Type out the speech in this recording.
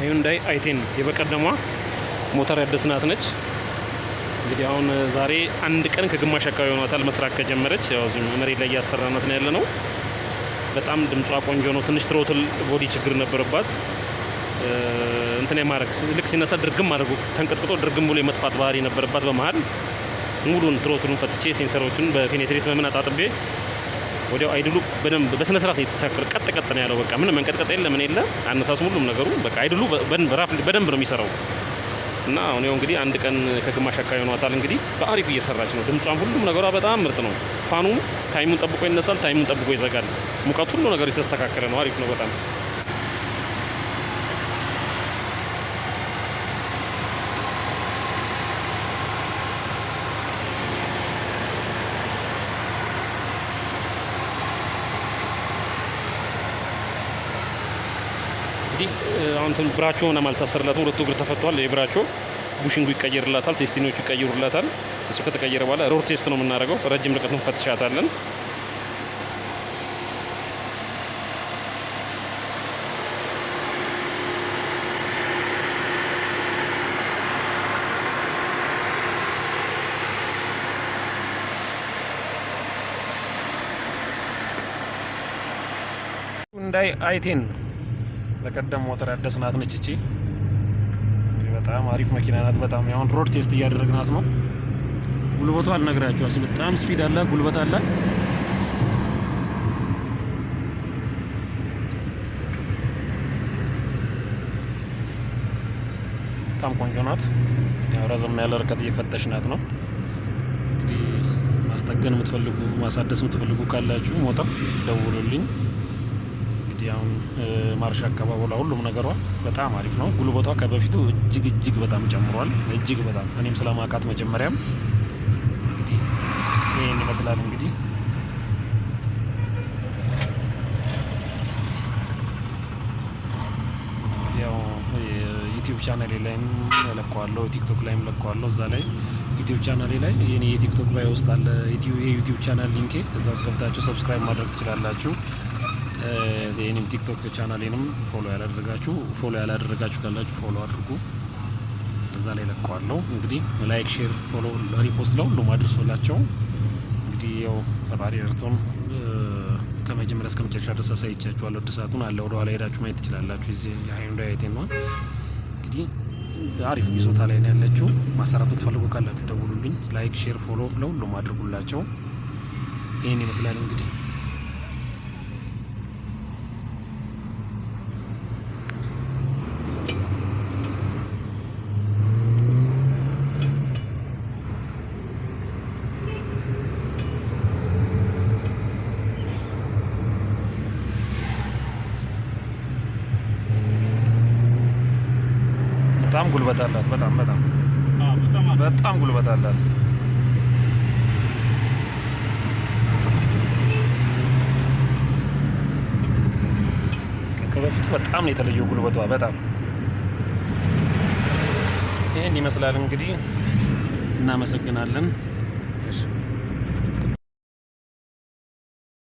ሃዩንዳይ i10 የበቀደሟ ሞተር ያደስናት ነች። እንግዲህ አሁን ዛሬ አንድ ቀን ከግማሽ አካባቢ ሆኗታል መስራት ከጀመረች። ያው እዚህ መሬት ላይ እያሰራናት ነው ያለ ነው። በጣም ድምጿ ቆንጆ ነው። ትንሽ ትሮትል ቦዲ ችግር ነበረባት። እንትን የማረግ ልክ ሲነሳ ድርግም አድርጎ ተንቀጥቅጦ ድርግም ብሎ የመጥፋት ባህሪ ነበረባት። በመሀል ሙሉን ትሮትሉን ፈትቼ ሴንሰሮቹን በፔኔትሬት በምን አጣጥቤ ወዲያው አይድሉ በደንብ በስነ ስርዓት የተሳከረ ቀጥ ቀጥ ነው ያለው። በቃ ምንም መንቀጥቀጥ የለ ምን የለ አነሳሱ ሁሉም ነገሩ በቃ አይድሉ በደንብ ነው የሚሰራው። እና አሁን ያው እንግዲህ አንድ ቀን ከግማሽ አካባቢ ሆኗታል። እንግዲህ በአሪፍ እየሰራች ነው። ድምጿም ሁሉም ነገሯ በጣም ምርጥ ነው። ፋኑ ታይሙን ጠብቆ ይነሳል፣ ታይሙን ጠብቆ ይዘጋል። ሙቀቱ ሁሉ ነገሩ የተስተካከለ ነው። አሪፍ ነው በጣም። እንግዲህ አሁን ብራቾ ሆነ ማልታሰርላትም ሁለቱ እግር ተፈቷል። የብራቾ ቡሽንጉ ይቀየርላታል፣ ቴስቲኖቹ ይቀየሩላታል። እሱ ከተቀየረ በኋላ ሮድ ቴስት ነው የምናደርገው። ረጅም ርቀቱን ፈትሻታለን። ሃዩንዳይ i10 በቀደም ሞተር ያደስናት ነች እቺ። በጣም አሪፍ መኪና ናት። በጣም አሁን ሮድ ቴስት እያደረግናት ነው። ጉልበቷ አልነግራችኋለሁ። በጣም ስፒድ አላት፣ ጉልበት አላት። በጣም ቆንጆ ናት። ያው ረዘም ያለ ርቀት እየፈተሽናት ነው። እንግዲህ ማስጠገን የምትፈልጉ ማሳደስ የምትፈልጉ ካላችሁ ሞተር ደውሉልኝ። አሁን ማርሽ አካባቢው ሁሉም ነገሯ በጣም አሪፍ ነው። ጉልበቷ ከበፊቱ እጅግ በጣም ጨምሯል። እጅግ በጣም እኔም ስለማውቃት መጀመሪያም እንግዲህ ይሄን ይመስላል። እንግዲህ ያው ዩቲዩብ ቻናሌ ላይም ለቀዋለሁ፣ ቲክቶክ ላይም ለቀዋለሁ። እዛ ላይ ዩቲዩብ ቻናሌ ላይ የኔ የቲክቶክ ባዮ ውስጥ አለ የዩቲዩብ ቻናል ሊንኬ። እዛ ውስጥ ገብታችሁ ሰብስክራይብ ማድረግ ትችላላችሁ። የኔም ቲክቶክ ቻናሌንም ፎሎ ያላደረጋችሁ ካላችሁ ፎሎ አድርጉ። እዛ ላይ ለቀዋለሁ። እንግዲህ ላይክ፣ ሼር፣ ፎሎ፣ ሪፖስት ለሁሉም አድርሶላቸው። እንግዲህ ያው ፈጣሪ እርቶን ከመጀመሪያ እስከ መጨረሻ ድረስ አሳይቻችኋለሁ። እድሳቱን አለ ወደ ኋላ ሄዳችሁ ማየት ትችላላችሁ። እዚህ የሃዩንዳይ i10 ነው። እንግዲህ አሪፍ ይዞታ ላይ ነው ያለችው። ማሰራት የምትፈልጉ ካላችሁ ደውሉልኝ። ላይክ፣ ሼር፣ ፎሎ ለሁሉም አድርጉላቸው። ይሄን ይመስላል እንግዲህ በጣም ጉልበት አላት። በጣም ጉልበት አላት። ከበፊቱ በጣም ነው የተለየው ጉልበቷ። በጣም ይሄን ይመስላል እንግዲህ። እናመሰግናለን።